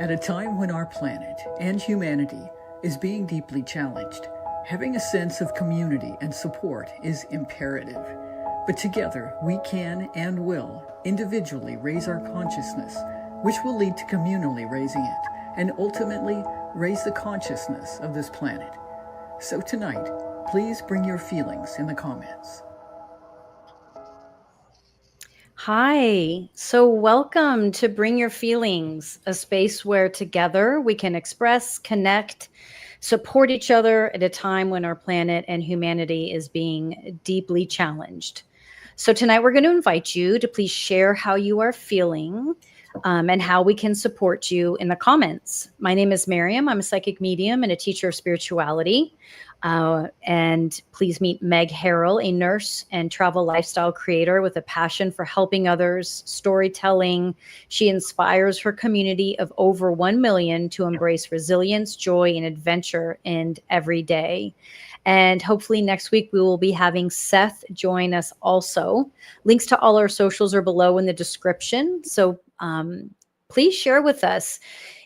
At a time when our planet and humanity is being deeply challenged, having a sense of community and support is imperative. But together, we can and will individually raise our consciousness, which will lead to communally raising it, and ultimately raise the consciousness of this planet. So tonight, please bring your feelings in the comments. Hi, so welcome to Bring Your Feelings, a space where together we can express, connect, support each other at a time when our planet and humanity is being deeply challenged. So tonight we're going to invite you to please share how you are feeling and how we can support you in the comments. My name is Miriam. I'm a psychic medium and a teacher of spirituality. And please meet Meg Harrell, a nurse and travel lifestyle creator with a passion for helping others, storytelling. She inspires her community of over 1 million to embrace resilience, joy, and adventure in every day. And hopefully next week we will be having Seth join us also. Links to all our socials are below in the description. So please share with us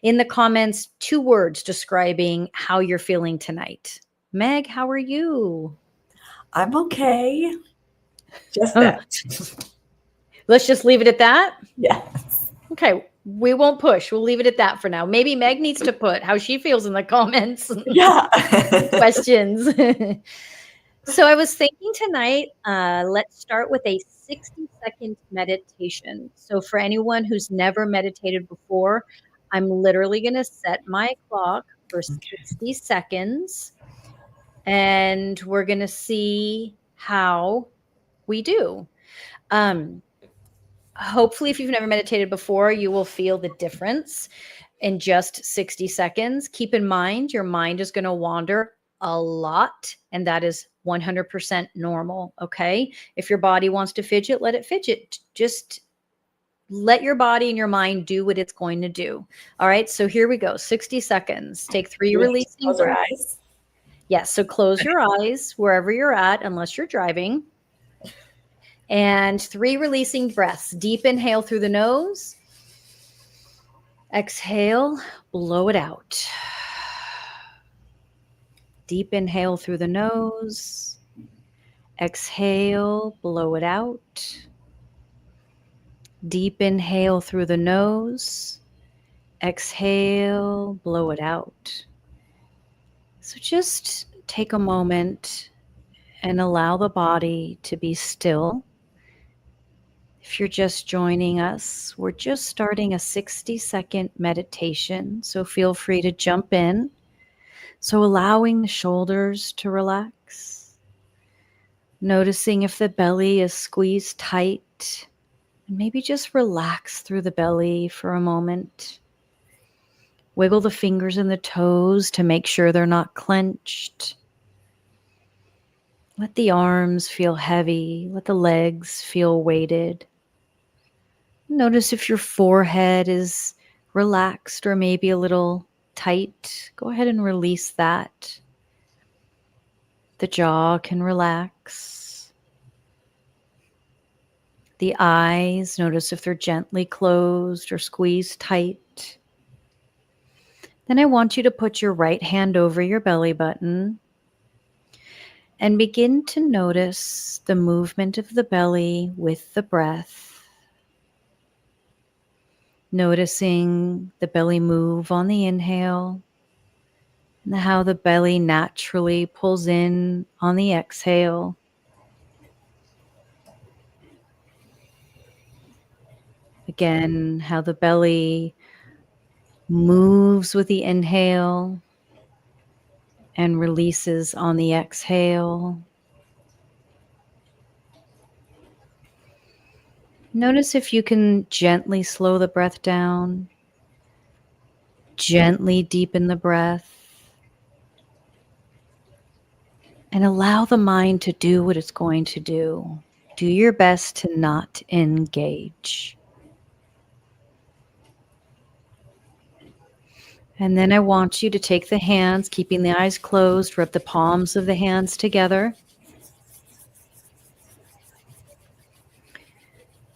in the comments 2 words describing how you're feeling tonight. Meg, how are you? I'm okay. Just that. Let's just leave it at that? Yes. Okay, we won't push. We'll leave it at that for now. Maybe Meg needs to put how she feels in the comments. Yeah. Questions. So I was thinking tonight, let's start with a 60-second meditation. So for anyone who's never meditated before, I'm literally going to set my clock for 60 seconds. And we're going to see how we do. Hopefully, if you've never meditated before, you will feel the difference in just 60 seconds. Keep in mind, your mind is going to wander a lot, and that is 100% normal. Okay. If your body wants to fidget, let it fidget. Just let your body and your mind do what it's going to do. All right. So here we go. 60 seconds. Take 3 releasing Close our breaths. eyes. Yes. So close your eyes wherever you're at, unless you're driving. And 3 releasing breaths. Deep inhale through the nose. Exhale, blow it out. Deep inhale through the nose. Exhale, blow it out. Deep inhale through the nose. Exhale, blow it out. So just take a moment and allow the body to be still. If you're just joining us, we're just starting a 60-second meditation, so feel free to jump in. So allowing the shoulders to relax, noticing if the belly is squeezed tight, and maybe just relax through the belly for a moment. Wiggle the fingers and the toes to make sure they're not clenched. Let the arms feel heavy, let the legs feel weighted. Notice if your forehead is relaxed or maybe a little tight. Go ahead and release that. The jaw can relax. The eyes, notice if they're gently closed or squeezed tight. Then I want you to put your right hand over your belly button and begin to notice the movement of the belly with the breath. Noticing the belly move on the inhale and how the belly naturally pulls in on the exhale. Again, how the belly moves with the inhale and releases on the exhale. Notice if you can gently slow the breath down, gently deepen the breath, and allow the mind to do what it's going to do. Do your best to not engage. And then I want you to take the hands, keeping the eyes closed, rub the palms of the hands together.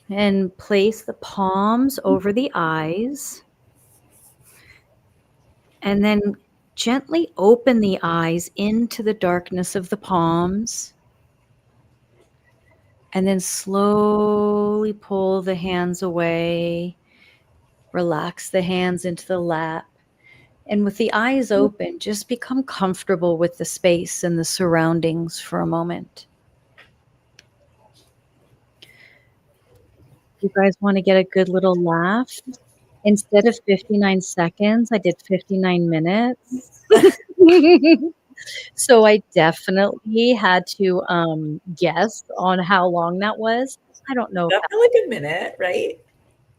And place the palms over the eyes. And then gently open the eyes into the darkness of the palms. And then slowly pull the hands away. Relax the hands into the lap. And with the eyes open, just become comfortable with the space and the surroundings for a moment. You guys want to get a good little laugh? Instead of 59 seconds, I did 59 minutes. So I definitely had to guess on how long that was. I don't know. That felt like a minute, right?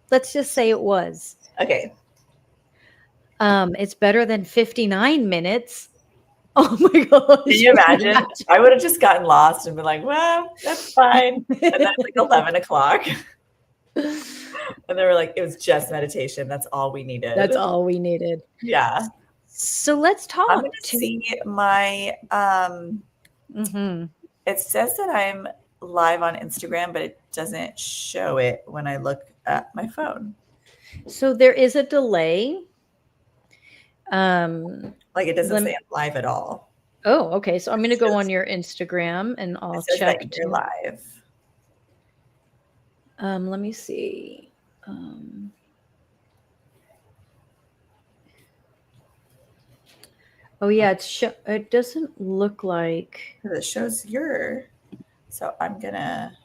Let's just say it was. Okay. It's better than 59 minutes. Oh my gosh. Can you imagine? I would have just gotten lost and been like, well, that's fine. And then it's like 11 o'clock. And they were like, it was just meditation. That's all we needed. That's all we needed. Yeah. So let's talk. I'm going to see my, Mm-hmm. it says that I'm live on Instagram, but it doesn't show it when I look at my phone. So there is a delay. Like it doesn't say I'm live at all. Oh, okay. So I'm going to go on your Instagram and I'll check. That you're live. Let me see. Oh yeah, it doesn't look like it shows your. So I'm gonna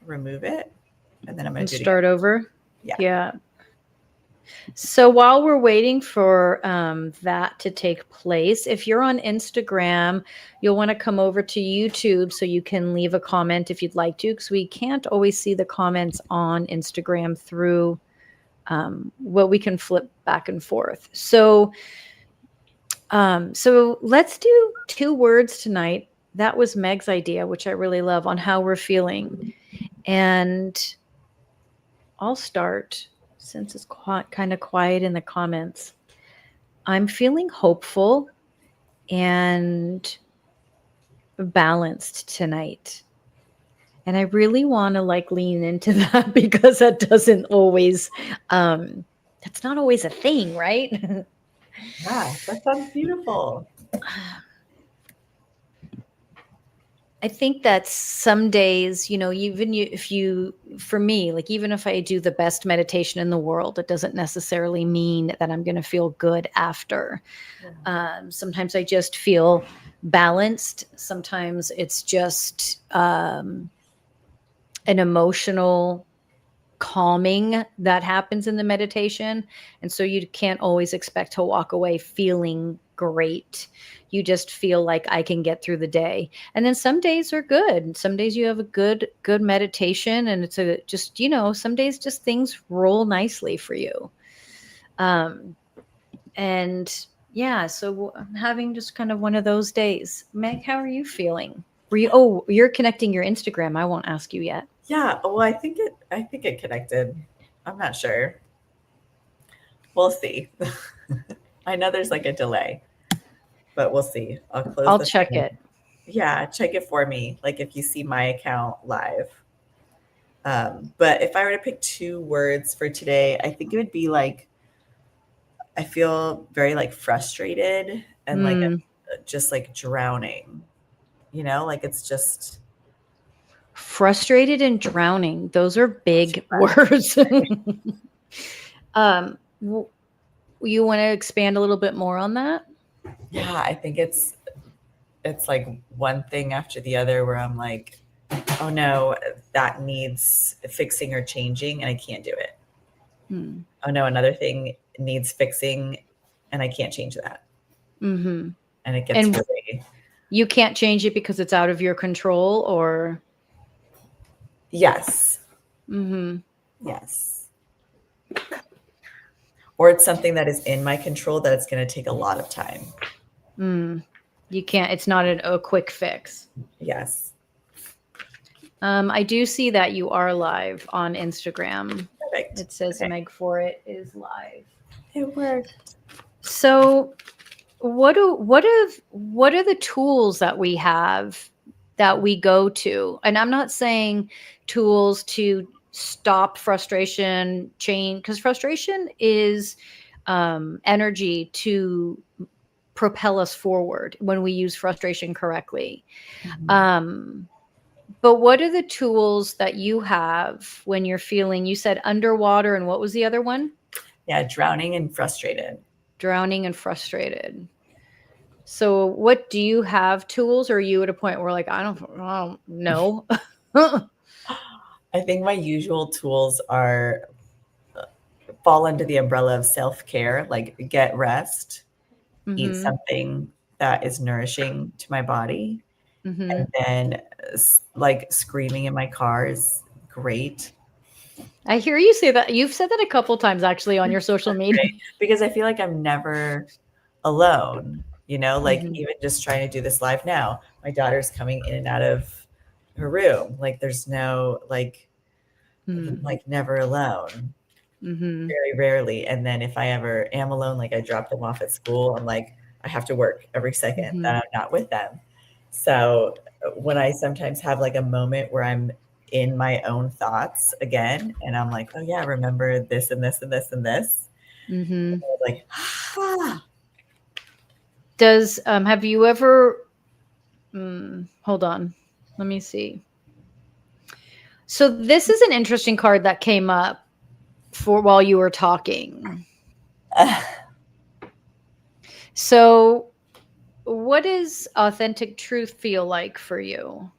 remove it, and then I'm gonna start over. Yeah. Yeah. So while we're waiting for that to take place, if you're on Instagram, you'll want to come over to YouTube so you can leave a comment if you'd like to, because we can't always see the comments on Instagram through what we can flip back and forth. So let's do 2 words tonight. That was Meg's idea, which I really love, on how we're feeling. And I'll start, since it's kind of quiet in the comments. I'm feeling hopeful and balanced tonight. And I really want to lean into that, because that doesn't always, that's not always a thing, right? Yeah, that sounds beautiful. I think that some days, for me, even if I do the best meditation in the world, it doesn't necessarily mean that I'm going to feel good after. Sometimes I just feel balanced. Sometimes it's just an emotional calming that happens in the meditation. And so you can't always expect to walk away feeling great. You just feel like I can get through the day. And then some days are good. Some days you have a good meditation, and it's some days just things roll nicely for you. And yeah, so I'm having just kind of one of those days. Meg, how are you feeling? You're connecting your Instagram. I won't ask you yet. Yeah, well, I think it connected. I'm not sure. We'll see. I know there's a delay, but we'll see. I'll check it. Yeah, check it for me. If you see my account live. But if I were to pick 2 words for today, I think it would be I feel very frustrated and just drowning. It's just frustrated and drowning. Those are big words. You want to expand a little bit more on that? Yeah, I think it's one thing after the other where I'm oh no, that needs fixing or changing and I can't do it. Oh no, another thing needs fixing and I can't change that. Mm-hmm. And it gets really... You can't change it because it's out of your control, or? Yes. Mm-hmm. Yes. Or it's something that is in my control that it's going to take a lot of time. You can't, it's not a quick fix. Yes. I do see that you are live on Instagram. Perfect. It says Meg For It is live. It worked. So what are the tools that we have that we go to? And I'm not saying tools to stop frustration, change, because frustration is energy to propel us forward when we use frustration correctly. Mhm. But what are the tools that you have when you're feeling, you said underwater, and what was the other one? Yeah, drowning and frustrated. Drowning and frustrated. So what do you have tools, or are you at a point where like, I don't know? I think my usual tools are fall under the umbrella of self-care, like get rest, eat Mm-hmm. something that is nourishing to my body, Mm-hmm. and then like screaming in my car is great. I hear you say that. You've said that a couple times actually on your social media. Right? Because I feel like I'm never alone, like Mm-hmm. even just trying to do this live now, my daughter's coming in and out of her room. Like there's no like never alone. Mm-hmm. Very rarely. And then if I ever am alone, like I drop them off at school, I'm like, I have to work every second Mm-hmm. that I'm not with them. So when I sometimes have like a moment where I'm in my own thoughts again, and I'm like, oh yeah, remember this and this and this and this. Mm-hmm. I was like, ah. Does have you ever hold on, let me see. So this is an interesting card that came up for while you were talking. So what does authentic truth feel like for you?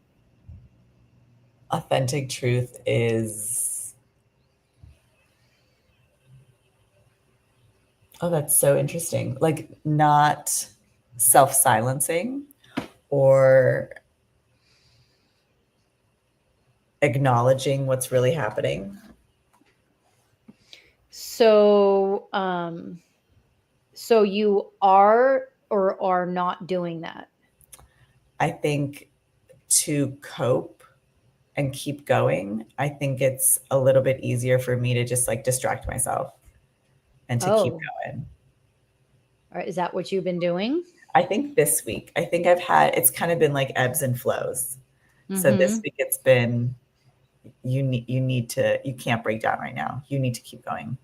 Authentic truth is, oh, that's so interesting. Like not self-silencing or acknowledging what's really happening. So so you are or are not doing that? I think to cope and keep going, I think it's a little bit easier for me to just like distract myself and to keep Oh, going. all right. Is that what you've been doing? I think this week, I think it's kind of been like ebbs and flows. So this Mm-hmm. week it's been, you can't break down right now. You need to keep going.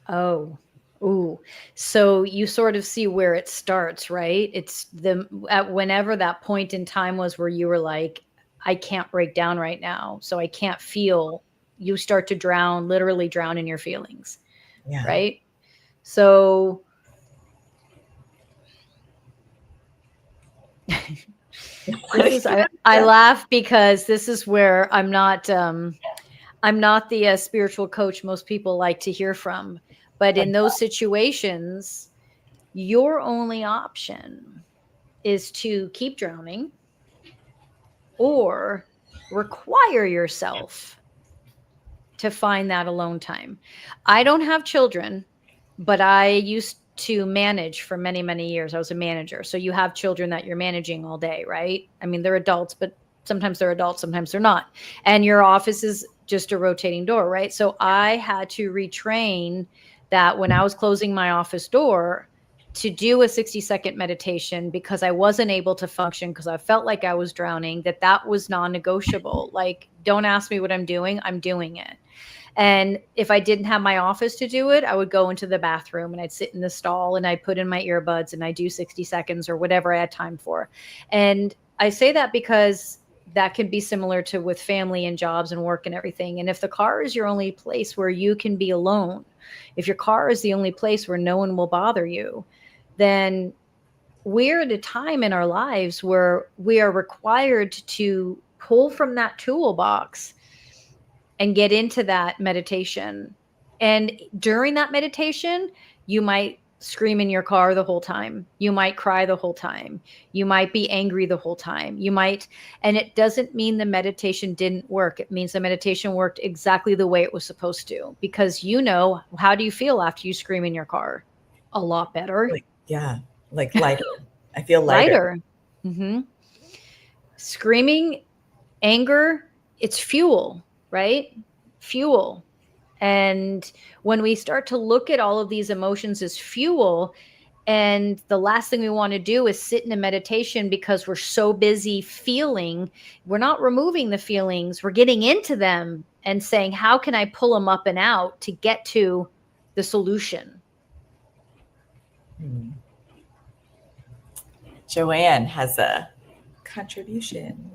Oh, ooh. So you sort of see where it starts, right? It's at whenever that point in time was where you were like, I can't break down right now. So I can't feel, you start to drown, literally drown in your feelings, Yeah. right? So this is, I laugh because this is where I'm not the spiritual coach most people like to hear from. But in those situations, your only option is to keep drowning or require yourself to find that alone time. I don't have children, but I used to manage for many, many years. I was a manager. So you have children that you're managing all day, right? I mean, they're adults, but sometimes they're adults, sometimes they're not. And your office is just a rotating door, right? So I had to retrain that when I was closing my office door to do a 60-second meditation because I wasn't able to function because I felt like I was drowning, that was non-negotiable. Like, don't ask me what I'm doing it. And if I didn't have my office to do it, I would go into the bathroom and I'd sit in the stall and I'd put in my earbuds and I do 60 seconds or whatever I had time for. And I say that because that can be similar to with family and jobs and work and everything. And if the car is your only place where you can be alone, if your car is the only place where no one will bother you, then we're at a time in our lives where we are required to pull from that toolbox and get into that meditation. And during that meditation, you might scream in your car the whole time. You might cry the whole time. You might be angry the whole time. And it doesn't mean the meditation didn't work. It means the meditation worked exactly the way it was supposed to. Because how do you feel after you scream in your car? A lot better. Like, yeah, like lighter. I feel lighter. Lighter. Mm-hmm. Screaming, anger, it's fuel, right? Fuel. And when we start to look at all of these emotions as fuel, and the last thing we want to do is sit in a meditation because we're so busy feeling, we're not removing the feelings, we're getting into them and saying, how can I pull them up and out to get to the solution? Hmm. Joanne has a contribution.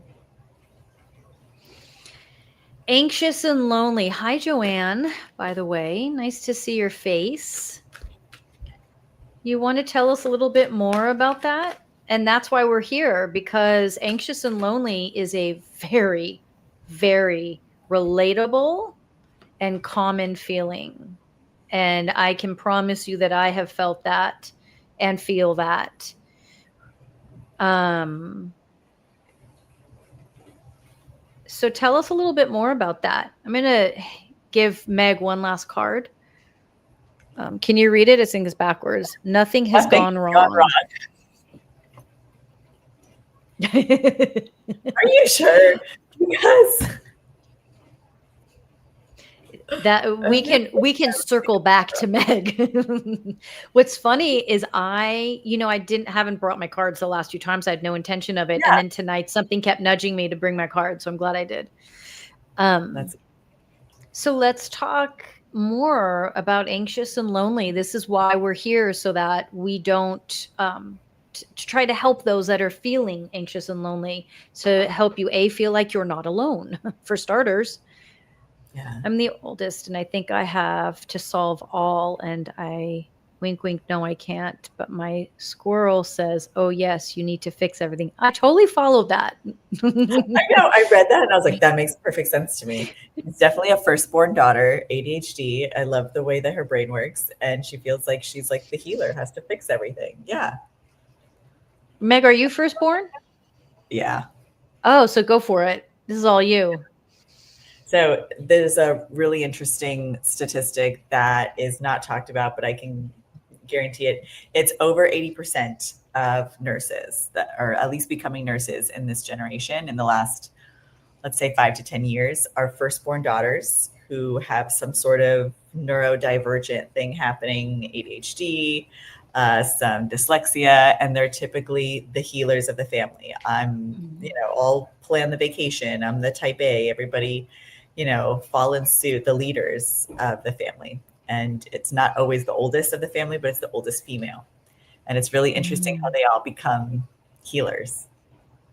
Anxious and lonely. Hi, Joanne, by the way. Nice to see your face. You want to tell us a little bit more about that? And that's why we're here, because anxious and lonely is a very, very relatable and common feeling. And I can promise you that I have felt that and feel that. So tell us a little bit more about that. I'm going to give Meg one last card. Can you read it? I think it's backwards. Nothing has gone wrong. Are you sure? Because that we can circle back to Meg. What's funny is I haven't brought my cards the last few times. I had no intention of it. Yeah. And then tonight something kept nudging me to bring my cards. So I'm glad I did. So let's talk more about anxious and lonely. This is why we're here, so that we don't to try to help those that are feeling anxious and lonely, to help you feel like you're not alone, for starters. Yeah. I'm the oldest, and I think I have to solve all, and I wink, wink, no, I can't. But my squirrel says, oh, yes, you need to fix everything. I totally followed that. I know. I read that, and I was like, that makes perfect sense to me. It's definitely a firstborn daughter, ADHD. I love the way that her brain works, and she feels like she's like the healer, has to fix everything. Yeah. Meg, are you firstborn? Yeah. Oh, so go for it. This is all you. So there's a really interesting statistic that is not talked about, but I can guarantee it. It's over 80% of nurses that are at least becoming nurses in this generation in the last, let's say, 5 to 10 years, are firstborn daughters who have some sort of neurodivergent thing happening, ADHD, some dyslexia, and they're typically the healers of the family. I'll plan the vacation. I'm the type A. Everybody, fall in suit, the leaders of the family. And it's not always the oldest of the family, but it's the oldest female. And it's really interesting how they all become healers.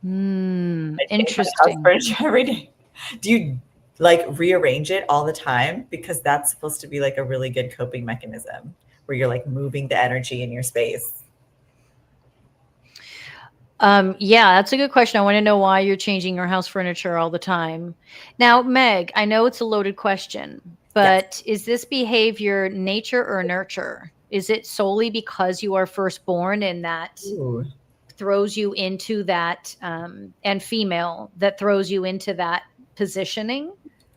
Interesting. Every day. Do you rearrange it all the time? Because that's supposed to be like a really good coping mechanism, where you're like moving the energy in your space. Yeah, that's a good question. I want to know why you're changing your house furniture all the time. Now, Meg, I know it's a loaded question, but yes. Is this behavior nature or nurture? Is it solely because you are firstborn and that throws you into that, and female, that throws you into that positioning?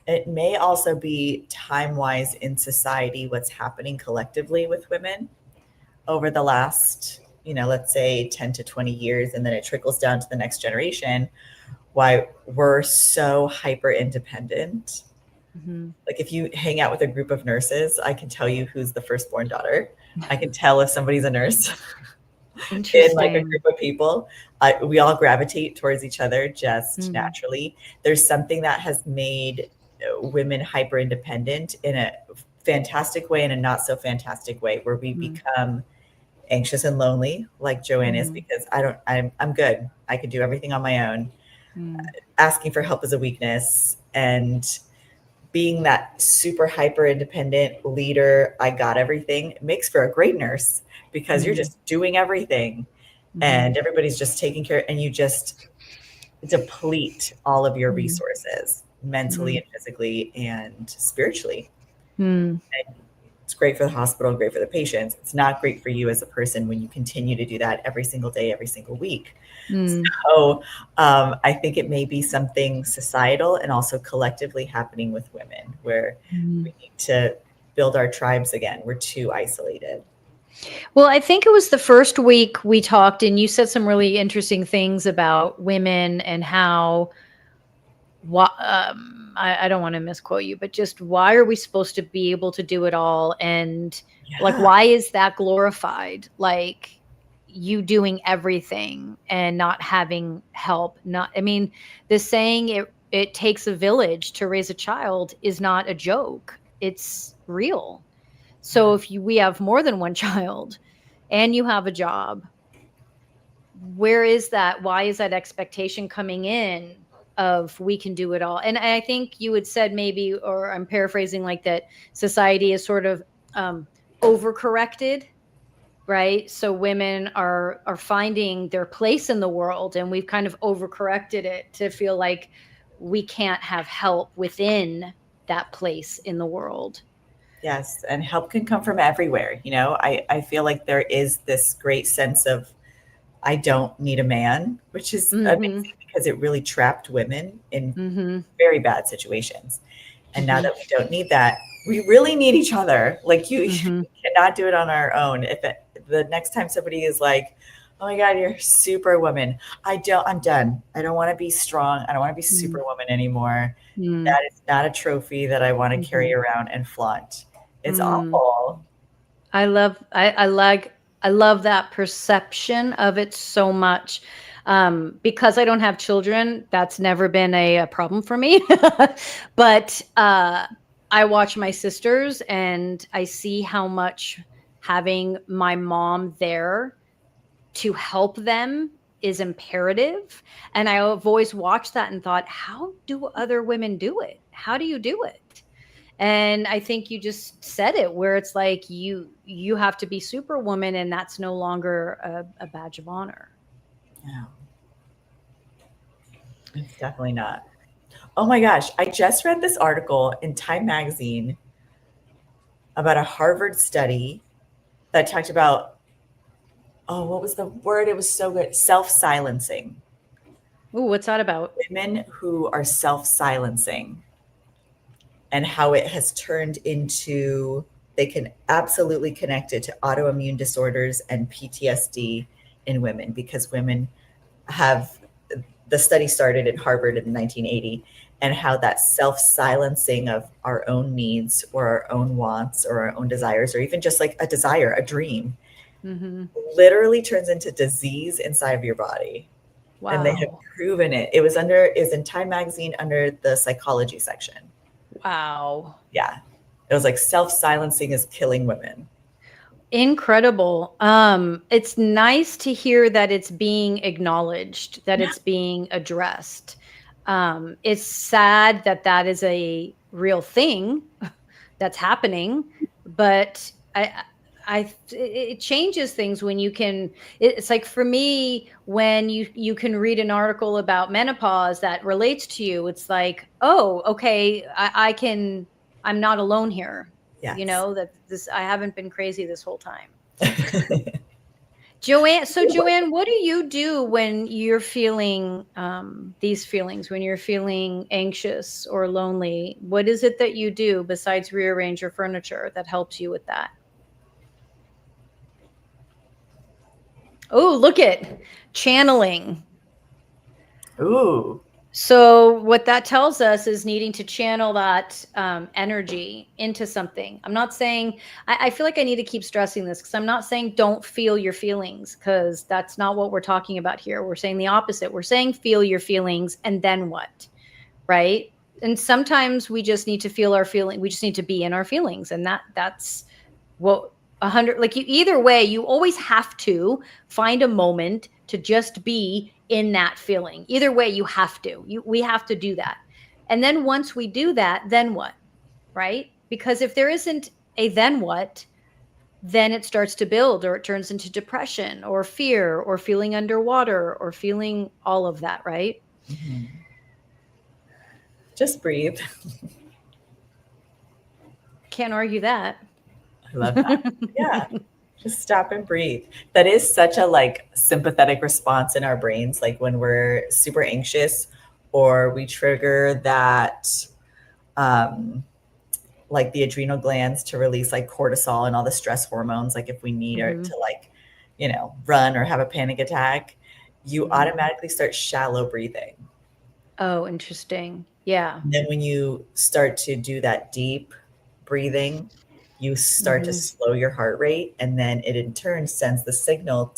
It may also be time-wise in society, what's happening collectively with women over the last, let's say 10 to 20 years, and then it trickles down to the next generation, why we're so hyper independent. Mm-hmm. Like if you hang out with a group of nurses, I can tell you who's the firstborn daughter. I can tell if somebody's a nurse. In like a group of people. We all gravitate towards each other just naturally. There's something that has made women hyper independent in a fantastic way and a not so fantastic way, where we become anxious and lonely, like Joanne is, because I'm good. I can do everything on my own. Asking for help is a weakness, and being that super hyper independent leader, I got everything, makes for a great nurse, because you're just doing everything and everybody's just taking care, and you just deplete all of your resources mentally and physically and spiritually. And it's great for the hospital, great for the patients. It's not great for you as a person when you continue to do that every single day, every single week. So I think it may be something societal and also collectively happening with women, where we need to build our tribes again. We're too isolated. Well, I think it was the first week we talked, and you said some really interesting things about women and how, I don't want to misquote you, but just why are we supposed to be able to do it all? And like, why is that glorified? Like you doing everything and not having help. The saying it takes a village to raise a child is not a joke. It's real. So if we have more than one child and you have a job, where is that? Why is that expectation coming in of we can do it all? And I think you had said maybe, or I'm paraphrasing, like that society is sort of overcorrected, right? So women are finding their place in the world, and we've kind of overcorrected it to feel like we can't have help within that place in the world. Yes, and help can come from everywhere. I feel like there is this great sense of I don't need a man, which is amazing because it really trapped women in very bad situations. And now that we don't need that, we really need each other. Like you cannot do it on our own. The next time somebody is like, oh my God, you're superwoman. I'm done. I don't want to be strong. I don't want to be superwoman anymore. That is not a trophy that I want to carry around and flaunt. It's awful. I love that perception of it so much. Because I don't have children, that's never been a problem for me. But I watch my sisters and I see how much having my mom there to help them is imperative. And I've always watched that and thought, how do other women do it? How do you do it? And I think you just said it, where it's like you have to be superwoman, and that's no longer a badge of honor. No, it's definitely not. Oh my gosh, I just read this article in Time Magazine about a Harvard study that talked about, what was the word? It was so good. Self-silencing. Ooh, what's that about? Women who are self-silencing, and how it has turned into, they can absolutely connect it to autoimmune disorders and PTSD in women, because women have, the study started at Harvard in 1980, and how that self-silencing of our own needs or our own wants or our own desires, or even just like a desire, a dream, literally turns into disease inside of your body. Wow. And they have proven it. It was in Time Magazine under the psychology section. Wow. Yeah. It was like self-silencing is killing women. Incredible. It's nice to hear that it's being acknowledged, that it's being addressed. It's sad that is a real thing that's happening, but it changes things when you can. It's like, for me, when you can read an article about menopause that relates to you, it's like, oh, okay, I'm not alone here. Yes. I haven't been crazy this whole time. Joanne, what do you do when you're feeling these feelings, when you're feeling anxious or lonely? What is it that you do besides rearrange your furniture that helps you with that? Oh, look at channeling. Ooh. So what that tells us is needing to channel that energy into something. I'm not saying, I feel like I need to keep stressing this, because I'm not saying don't feel your feelings, because that's not what we're talking about here. We're saying the opposite. We're saying feel your feelings, and then what, right? And sometimes we just need to feel our feeling. We just need to be in our feelings, and that's what 100. Like, either way, you always have to find a moment to just be in that feeling. Either way, you have to. We have to do that. And then once we do that, then what? Right? Because if there isn't a then what, then it starts to build, or it turns into depression or fear or feeling underwater or feeling all of that, right? Mm-hmm. Just breathe. Can't argue that. I love that. Yeah. Just stop and breathe. That is such a sympathetic response in our brains. Like when we're super anxious, or we trigger that, like the adrenal glands to release cortisol and all the stress hormones. Like if we need her to run or have a panic attack, you automatically start shallow breathing. Oh, interesting. Yeah. And then when you start to do that deep breathing, you start to slow your heart rate, and then it in turn sends the signal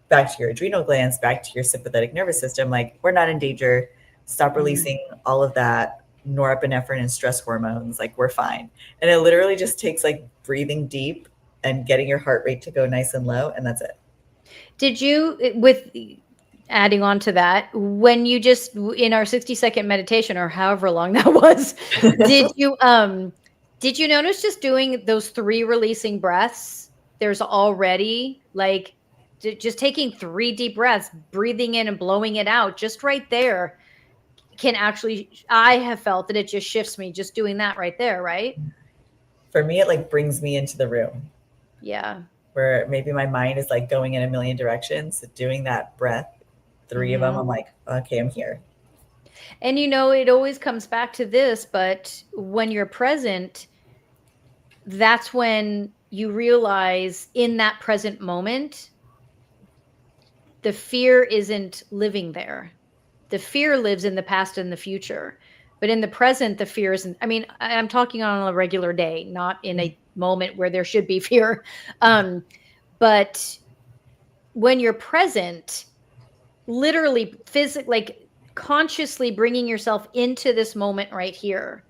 back to your adrenal glands, back to your sympathetic nervous system. Like, we're not in danger. Stop releasing all of that norepinephrine and stress hormones. Like, we're fine. And it literally just takes breathing deep and getting your heart rate to go nice and low, and that's it. Did you, with adding on to that, when you just in our 60-second meditation or however long that was, did you notice just doing those 3 releasing breaths, there's already like just taking 3 deep breaths, breathing in and blowing it out, just right there can actually, I have felt that it just shifts me just doing that right there, right? For me, it like brings me into the room. Yeah. Where maybe my mind is like going in a million directions. So doing that breath, 3 of them, I'm like, okay, I'm here. And it always comes back to this, but when you're present, that's when you realize in that present moment, the fear isn't living there. The fear lives in the past and the future. But in the present, the fear isn't. I mean, I'm talking on a regular day, not in a moment where there should be fear. But when you're present, literally, physically, like consciously bringing yourself into this moment right here.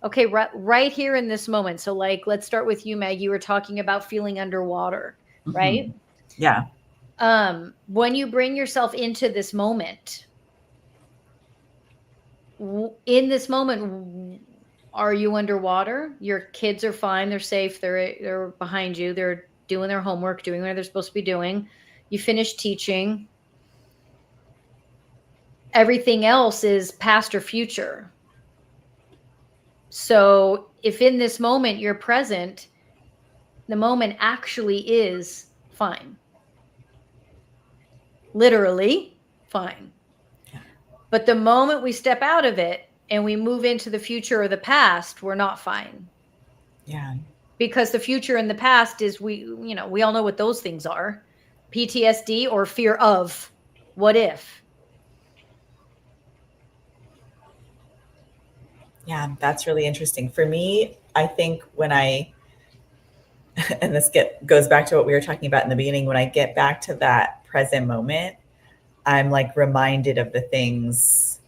Okay, right here in this moment. So, like, let's start with you, Meg. You were talking about feeling underwater, right? Yeah. When you bring yourself into this moment, in this moment, are you underwater? Your kids are fine. They're safe. They're behind you. They're doing their homework, doing what they're supposed to be doing. You finish teaching. Everything else is past or future. So if in this moment you're present, the moment actually is fine. Literally fine. Yeah. But the moment we step out of it and we move into the future or the past, we're not fine. Yeah. Because the future and the past is, we all know what those things are. PTSD or fear of what if. Yeah, that's really interesting. For me, I think when and this goes back to what we were talking about in the beginning, when I get back to that present moment, I'm like reminded of the things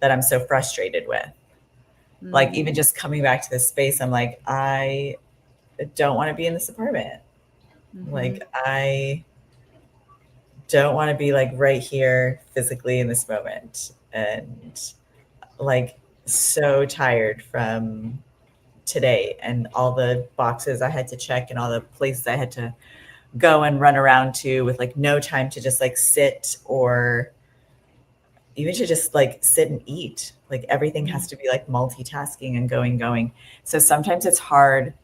that I'm so frustrated with. Like even just coming back to this space, I'm like, I don't want to be in this apartment. Like I don't want to be like right here physically in this moment. And like so tired from today and all the boxes I had to check and all the places I had to go and run around to with like no time to just like sit or even to just like sit and eat. Like everything has to be like multitasking and going. So sometimes it's hard.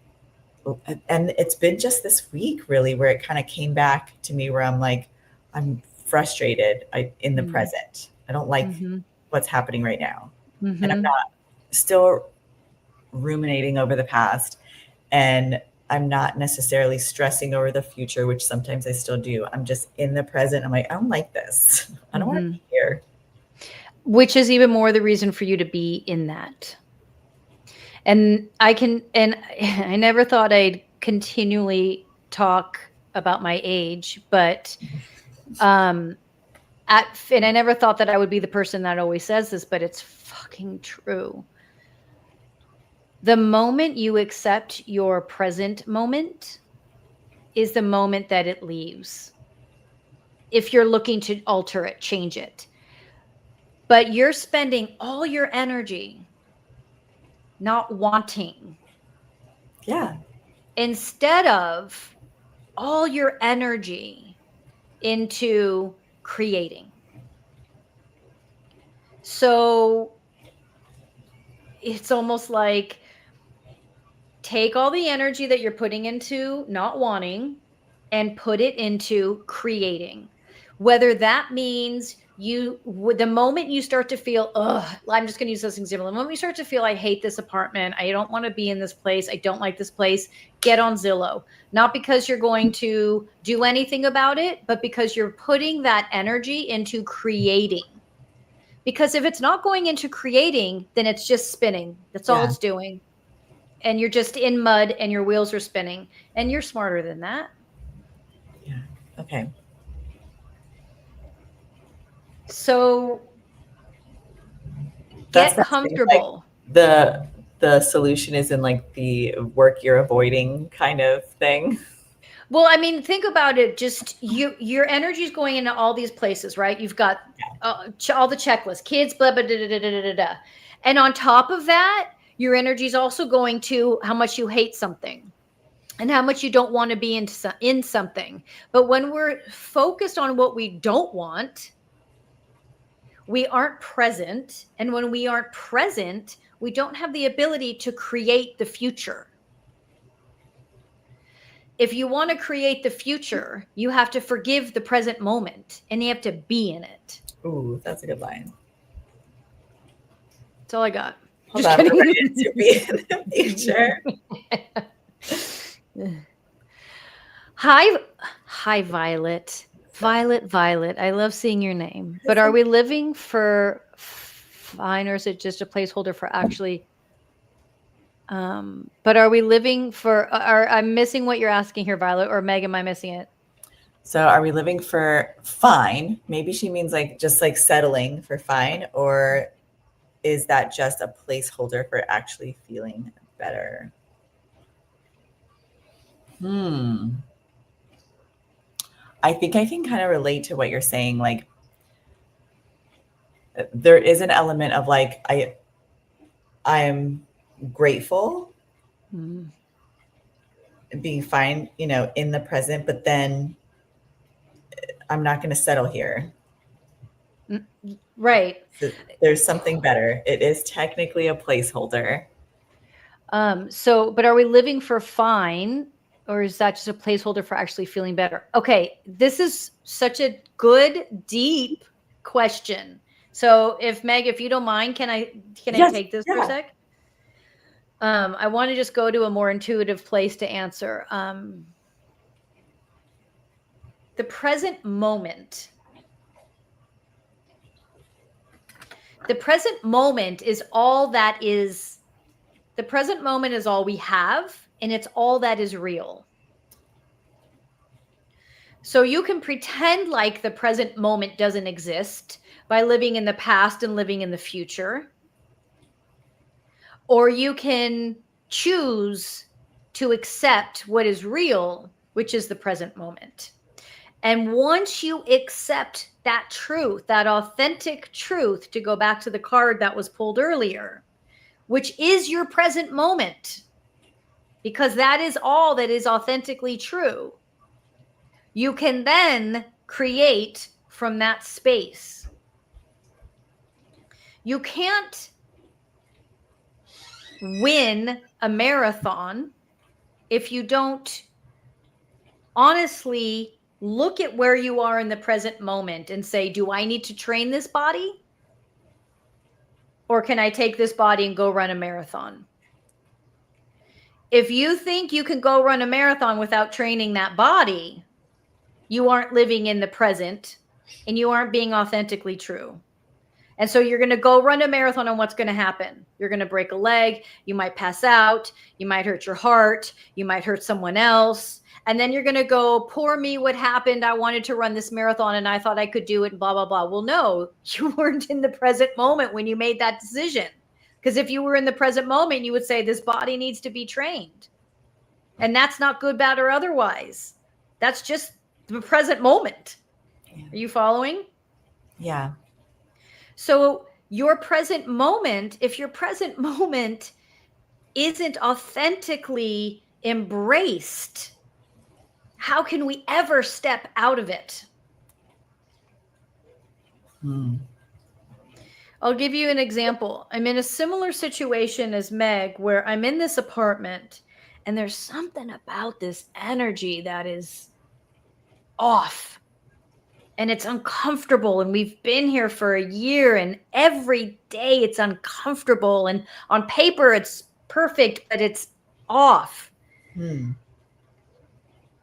And it's been just this week really where it kind of came back to me where I'm like, I'm frustrated in the present. I don't like what's happening right now. And I'm not still ruminating over the past, and I'm not necessarily stressing over the future, which sometimes I still do. I'm just in the present. I'm like, I don't like this. I don't want to be here. Which is even more the reason for you to be in that. And I never thought I'd continually talk about my age, but and I never thought that I would be the person that always says this, but it's fucking true. The moment you accept your present moment is the moment that it leaves. If you're looking to alter it, change it. But you're spending all your energy not wanting. Yeah. Instead of all your energy into creating. So it's almost like take all the energy that you're putting into not wanting and put it into creating. Whether that means the moment you start to feel, I'm just going to use this example. The moment you start to feel, I hate this apartment, I don't want to be in this place, I don't like this place, get on Zillow. Not because you're going to do anything about it, but because you're putting that energy into creating. Because if it's not going into creating, then it's just spinning. That's all it's doing. And you're just in mud and your wheels are spinning. And you're smarter than that. Yeah. Okay. So get comfortable. Like the solution is in like the work you're avoiding kind of thing. Well, I mean, think about it. Just your energy is going into all these places, right? You've got all the checklists, kids, blah, blah, da, da, da, da, da, da. And on top of that, your energy is also going to how much you hate something and how much you don't want to be in something. But when we're focused on what we don't want, we aren't present. And when we aren't present, we don't have the ability to create the future. If you want to create the future, you have to forgive the present moment and you have to be in it. Ooh, that's a good line. That's all I got. Hold on, we're ready to be in the future. Hi, Violet. Violet. I love seeing your name. But are we living for fine, or is it just a placeholder for actually? But are we living for? I'm missing what you're asking here, Violet, or Meg? Am I missing it? So, are we living for fine? Maybe she means like just like settling for fine, or is that just a placeholder for actually feeling better? I think I can kind of relate to what you're saying. Like, there is an element of like, I'm grateful, being fine, in the present, but then I'm not going to settle here. Right. So there's something better. It is technically a placeholder. But are we living for fine? Or is that just a placeholder for actually feeling better? Okay, this is such a good, deep question. So if Meg, if you don't mind, can I take this for a sec? I want to just go to a more intuitive place to answer. The present moment. The present moment is all that is. The present moment is all we have. And it's all that is real. So you can pretend like the present moment doesn't exist by living in the past and living in the future. Or you can choose to accept what is real, which is the present moment. And once you accept that truth, that authentic truth, to go back to the card that was pulled earlier, which is your present moment, because that is all that is authentically true, you can then create from that space. You can't win a marathon if you don't honestly look at where you are in the present moment and say, do I need to train this body? Or can I take this body and go run a marathon? If you think you can go run a marathon without training that body, you aren't living in the present and you aren't being authentically true. And so you're going to go run a marathon, and what's going to happen? You're going to break a leg. You might pass out. You might hurt your heart. You might hurt someone else. And then you're going to go, poor me, what happened? I wanted to run this marathon and I thought I could do it and blah, blah, blah. Well, no, you weren't in the present moment when you made that decision. Because if you were in the present moment, you would say this body needs to be trained. And that's not good, bad, or otherwise. That's just the present moment. Yeah. Are you following? Yeah. So your present moment, if your present moment isn't authentically embraced, how can we ever step out of it? I'll give you an example. I'm in a similar situation as Meg, where I'm in this apartment and there's something about this energy that is off and it's uncomfortable. And we've been here for a year and every day it's uncomfortable. And on paper it's perfect, but it's off.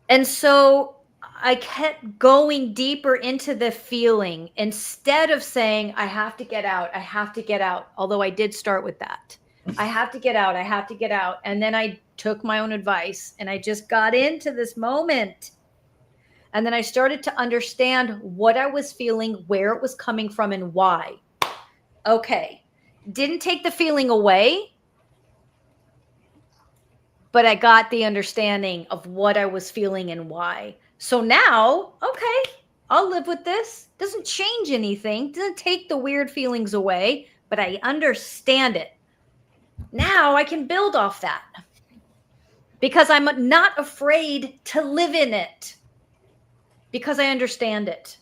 And so I kept going deeper into the feeling instead of saying, I have to get out. I have to get out. Although I did start with that. I have to get out. I have to get out. And then I took my own advice and I just got into this moment. And then I started to understand what I was feeling, where it was coming from, and why. Okay. Didn't take the feeling away. but I got the understanding of what I was feeling and why. So now, okay, I'll live with this. Doesn't change anything, doesn't take the weird feelings away, but I understand it. Now I can build off that because I'm not afraid to live in it because I understand it.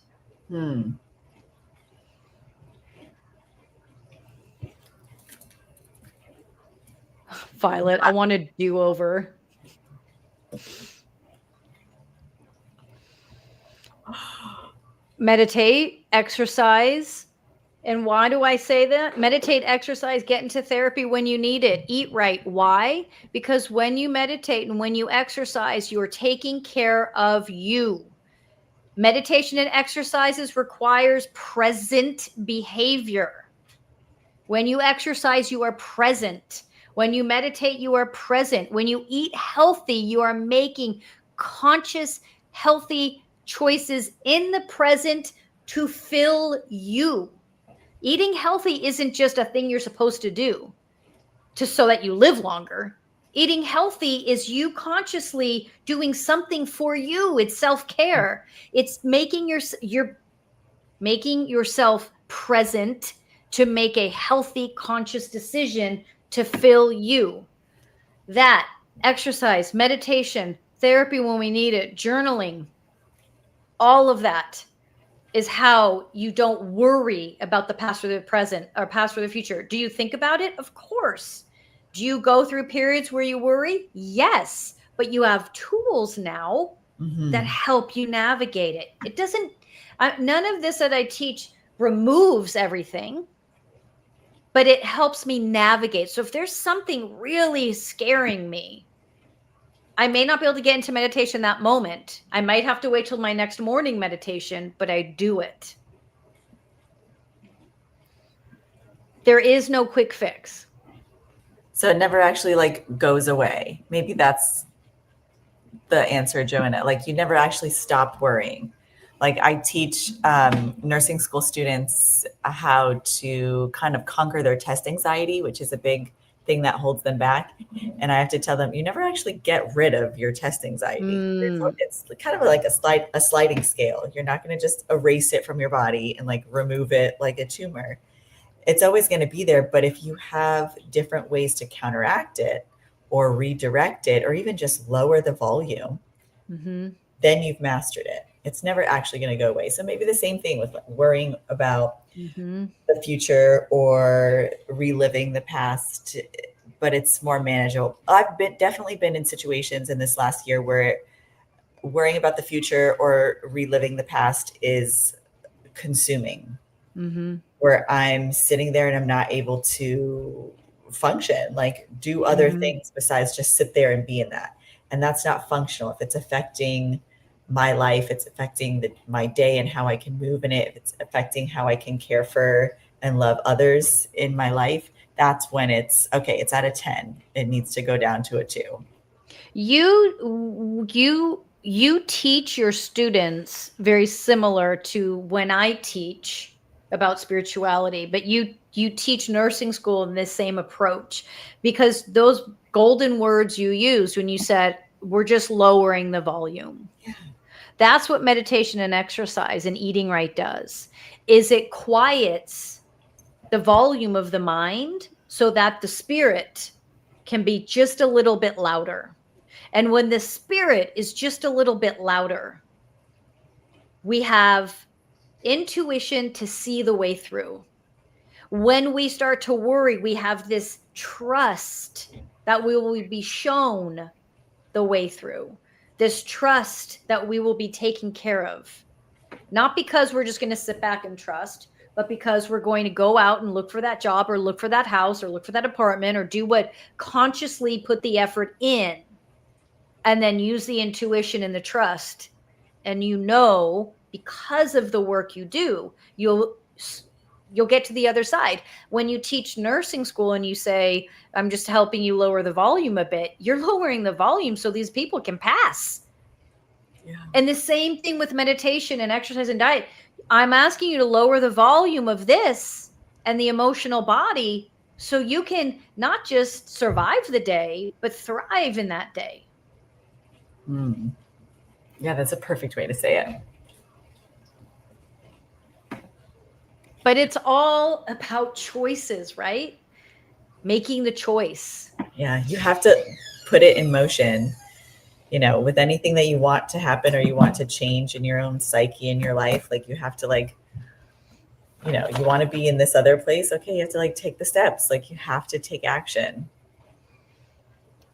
Violet, I want a do-over. Meditate, exercise. And why do I say that? Meditate, exercise, get into therapy when you need it. Eat right. Why? Because when you meditate and when you exercise, you're taking care of you. Meditation and exercises requires present behavior. When you exercise, you are present. When you meditate, you are present. When you eat healthy, you are making conscious, healthy choices in the present to fill you. Eating healthy isn't just a thing you're supposed to do just so that you live longer. Eating healthy is you consciously doing something for you. It's self-care. It's making you're making yourself present to make a healthy, conscious decision to fill you. That exercise, meditation, therapy when we need it, journaling, all of that is how you don't worry about the past or the present or past or the future. Do you think about it? Of course. Do you go through periods where you worry? Yes. But you have tools now that help you navigate it. It doesn't, none of this that I teach removes everything, but it helps me navigate. So if there's something really scaring me, I may not be able to get into meditation that moment. I might have to wait till my next morning meditation, but I do it. There is no quick fix. So it never actually like goes away. Maybe that's the answer, Joanna. Like you never actually stop worrying. Like I teach nursing school students how to kind of conquer their test anxiety, which is a big thing that holds them back. And I have to tell them, you never actually get rid of your test anxiety. It's kind of like a sliding scale. You're not going to just erase it from your body and like remove it like a tumor. It's always going to be there. But if you have different ways to counteract it or redirect it, or even just lower the volume, then you've mastered it. It's never actually going to go away. So maybe the same thing with like worrying about the future or reliving the past, but it's more manageable. I've definitely been in situations in this last year where worrying about the future or reliving the past is consuming, where I'm sitting there and I'm not able to function, like do other things besides just sit there and be in that. And that's not functional. If it's affecting my life, it's affecting my day and how I can move in it, if it's affecting how I can care for and love others in my life, that's when it's okay, it's at a 10. It needs to go down to a 2. You teach your students very similar to when I teach about spirituality, but you teach nursing school in this same approach, because those golden words you used when you said, we're just lowering the volume. Yeah. That's what meditation and exercise and eating right does, is it quiets the volume of the mind so that the spirit can be just a little bit louder. And when the spirit is just a little bit louder, we have intuition to see the way through. When we start to worry, we have this trust that we will be shown the way through. This trust that we will be taken care of. Not because we're just going to sit back and trust, but because we're going to go out and look for that job or look for that house or look for that apartment or do what, consciously put the effort in and then use the intuition and the trust. And because of the work you do, you'll get to the other side. When you teach nursing school and you say, I'm just helping you lower the volume a bit, you're lowering the volume so these people can pass. Yeah. And the same thing with meditation and exercise and diet. I'm asking you to lower the volume of this and the emotional body So you can not just survive the day, but thrive in that day. Yeah, that's a perfect way to say it. But it's all about choices, right? Making the choice. Yeah, you have to put it in motion. With anything that you want to happen or you want to change in your own psyche in your life, like you have to you want to be in this other place. Okay, you have to take the steps. You have to take action.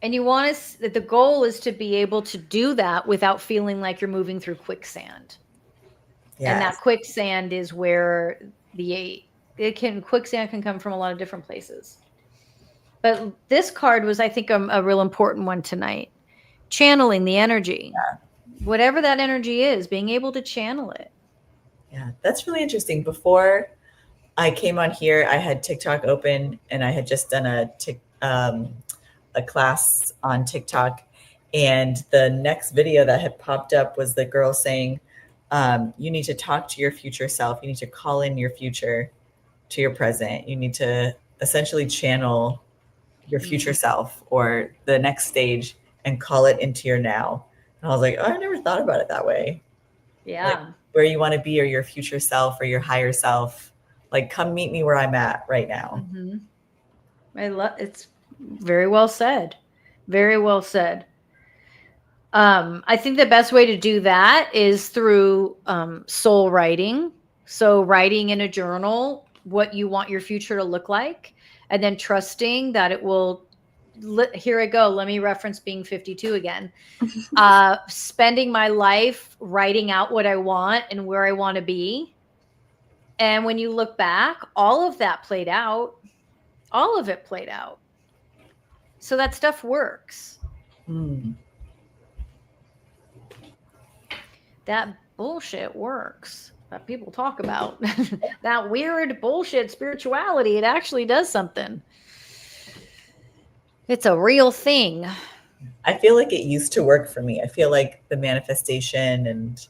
And you want to, the goal is to be able to do that without feeling like you're moving through quicksand. Yes. And that quicksand is where quicksand can come from a lot of different places. But this card was, I think, a real important one tonight. Channeling the energy. Yeah. Whatever that energy is, being able to channel it. Yeah, that's really interesting. Before I came on here, I had TikTok open and I had just done a class on TikTok. And the next video that had popped up was the girl saying, you need to talk to your future self. You need to call in your future to your present. You need to essentially channel your future self or the next stage and call it into your now. And I was like, oh, I never thought about it that way. Yeah. Where you want to be or your future self or your higher self, come meet me where I'm at right now. Mm-hmm. It's very well said. Very well said. I think the best way to do that is through soul writing. So writing in a journal what you want your future to look like, and then trusting that it will. Here I go. Let me reference being 52 again. Spending my life writing out what I want and where I want to be. And when you look back, all of that played out. All of it played out. So that stuff works. That bullshit works that people talk about. That weird bullshit spirituality, it actually does something. It's a real thing. I feel like it used to work for me. I feel like the manifestation and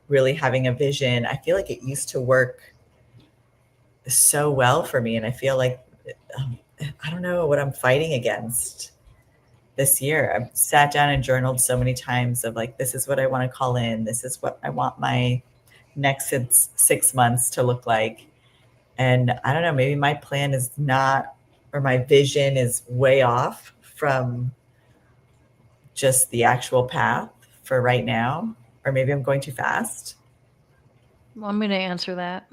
really having a vision, I feel like it used to work so well for me. And I feel like, I don't know what I'm fighting against this year. I've sat down and journaled so many times of this is what I want to call in. This is what I want my next 6 months to look like. And I don't know, maybe my plan is not, or my vision is way off from just the actual path for right now. Or maybe I'm going too fast. Well, I'm going to answer that.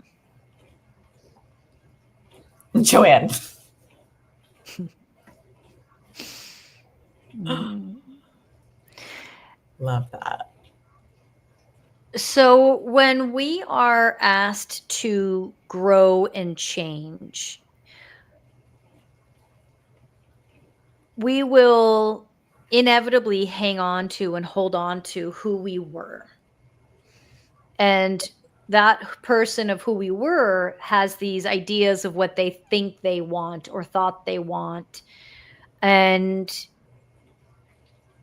Joanne. Love that. So when we are asked to grow and change, we will inevitably hang on to and hold on to who we were. And that person of who we were has these ideas of what they think they want or thought they want. And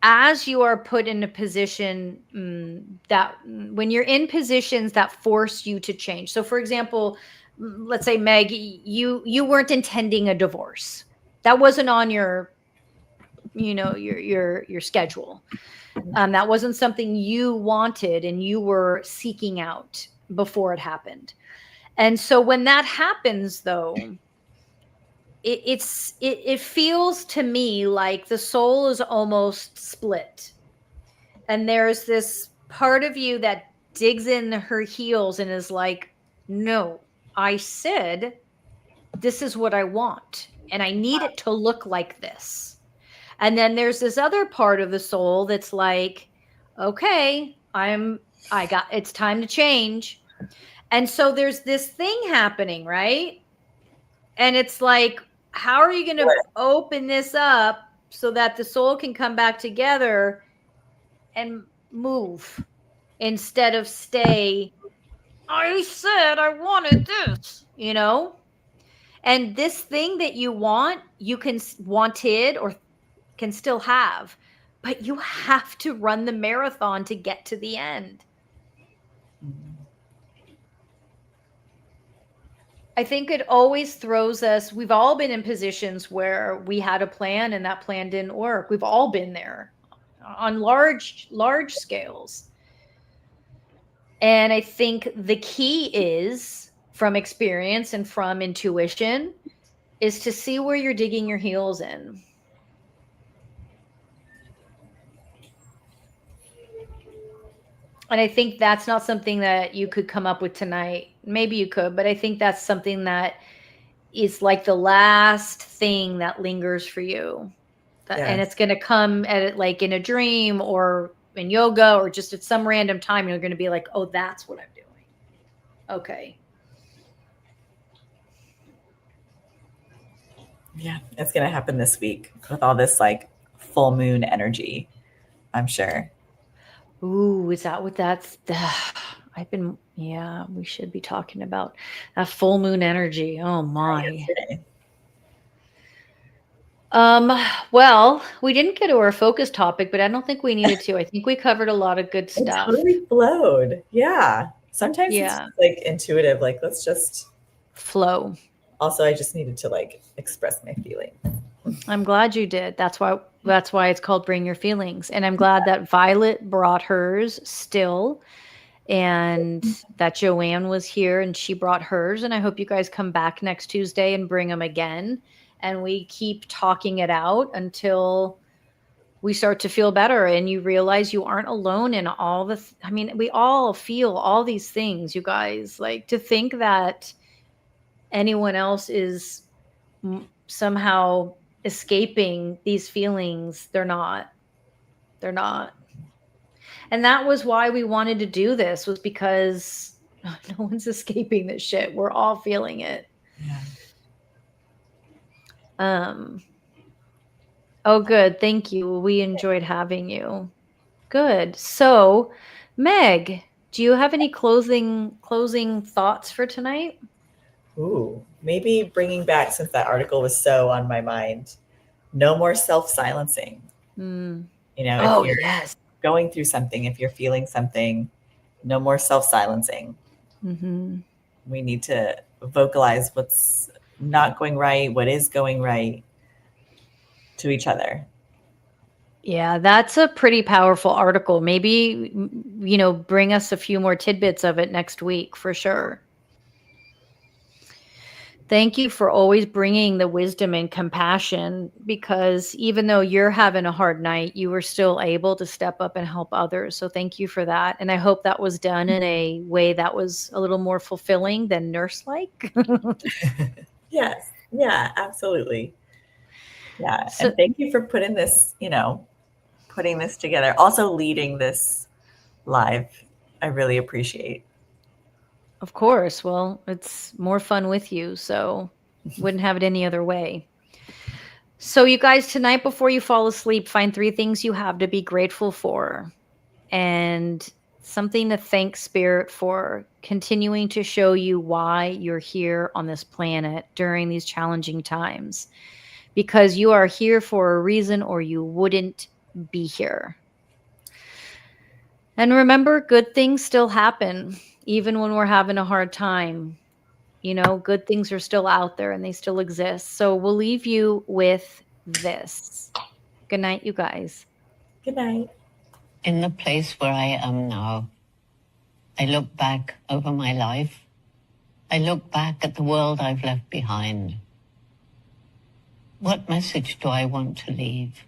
as you are put in a position that when you're in positions that force you to change. So for example, let's say Meg, you weren't intending a divorce. That wasn't on your schedule. That wasn't something you wanted and you were seeking out before it happened. And so when that happens though, it feels to me like the soul is almost split. And there's this part of you that digs in her heels and is like, no, I said, this is what I want. And I need it to look like this. And then there's this other part of the soul that's like, okay, it's time to change. And so there's this thing happening, right? And it's like, how are you going to open this up so that the soul can come back together and move instead of stay? I said I wanted this, And this thing that you want, you can wanted or can still have, but you have to run the marathon to get to the end. I think it always throws us. We've all been in positions where we had a plan and that plan didn't work. We've all been there on large scales. And I think the key is from experience and from intuition is to see where you're digging your heels in. And I think that's not something that you could come up with tonight. Maybe you could, but I think that's something that is like the last thing that lingers for you. And Yes. it's going to come at it like in a dream or in yoga or just at some random time. You're going to be like, oh, that's what I'm doing. Okay. Yeah, it's going to happen this week with all this like full moon energy, I'm sure. Ooh, is that what that's? We should be talking about that full moon energy. Oh my. Yesterday. Well, we didn't get to our focus topic, but I don't think we needed to. I think we covered a lot of good It stuff. totally flowed. Yeah. Sometimes it's Yeah. just, like intuitive, like let's just Flow. also I just needed to like express my feelings. I'm glad you did. That's why it's called Bring Your Feelings. And I'm glad that Violet brought hers still and that Joanne was here and she brought hers. And I hope you guys come back next Tuesday and bring them again. And we keep talking it out until we start to feel better and you realize you aren't alone in all we all feel all these things, you guys. Like to think that anyone else is somehow escaping these feelings, they're not. And that was why we wanted to do this, was because no one's escaping this shit. We're all feeling it. Yeah. Oh, good. Thank you. We enjoyed having you. Good. So, Meg, do you have any closing thoughts for tonight? Ooh, maybe bringing back, since that article was so on my mind, no more self-silencing. Mm. You know, Oh, if you're yes. going through something, if you're feeling something, no more self-silencing. Mm-hmm. We need to vocalize what's not going right, what is going right to each other. Yeah, that's a pretty powerful article. Maybe, bring us a few more tidbits of it next week for sure. Thank you for always bringing the wisdom and compassion, because even though you're having a hard night, you were still able to step up and help others. So thank you for that. And I hope that was done in a way that was a little more fulfilling than nurse-like. Yes. Yeah, absolutely. Yeah. So, And thank you for putting this together. Also leading this live. I really appreciate. of course, well, it's more fun with you, so wouldn't have it any other way. So you guys, tonight before you fall asleep, find 3 things you have to be grateful for and something to thank Spirit for continuing to show you why you're here on this planet during these challenging times. Because you are here for a reason or you wouldn't be here. And remember, good things still happen, even when we're having a hard time. Good things are still out there and they still exist. So we'll leave you with this. Good night, you guys. Good night. In the place where I am now, I look back over my life. I look back at the world I've left behind. What message do I want to leave?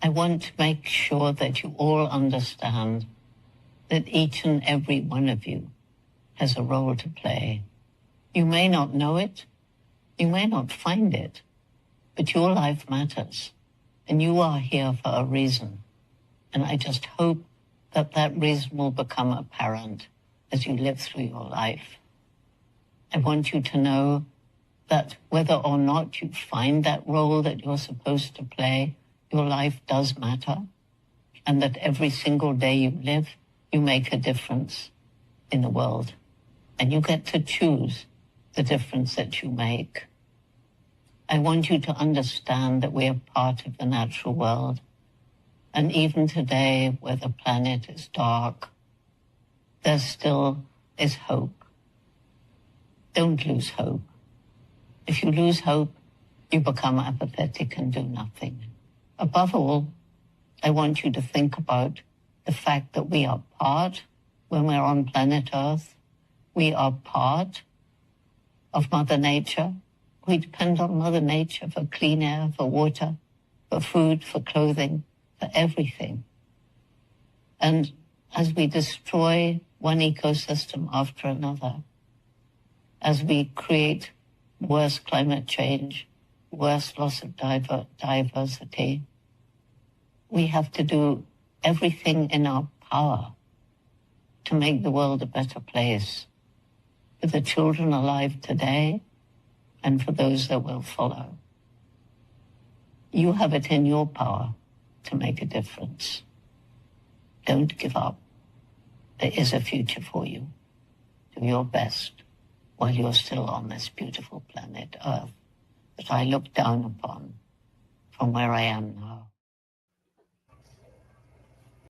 I want to make sure that you all understand that each and every one of you has a role to play. You may not know it, you may not find it, but your life matters, and you are here for a reason. And I just hope that that reason will become apparent as you live through your life. I want you to know that whether or not you find that role that you're supposed to play, your life does matter, and that every single day you live, you make a difference in the world. And you get to choose the difference that you make. I want you to understand that we are part of the natural world. And even today, where the planet is dark, there still is hope. Don't lose hope. If you lose hope, you become apathetic and do nothing. Above all, I want you to think about the fact that we are part, when we're on planet Earth, we are part of Mother Nature. We depend on Mother Nature for clean air, for water, for food, for clothing, for everything. And as we destroy one ecosystem after another, as we create worse climate change, worse loss of diversity, we have to do everything in our power to make the world a better place for the children alive today and for those that will follow. You have it in your power to make a difference. Don't give up. There is a future for you. Do your best while you're still on this beautiful planet Earth that I look down upon from where I am now.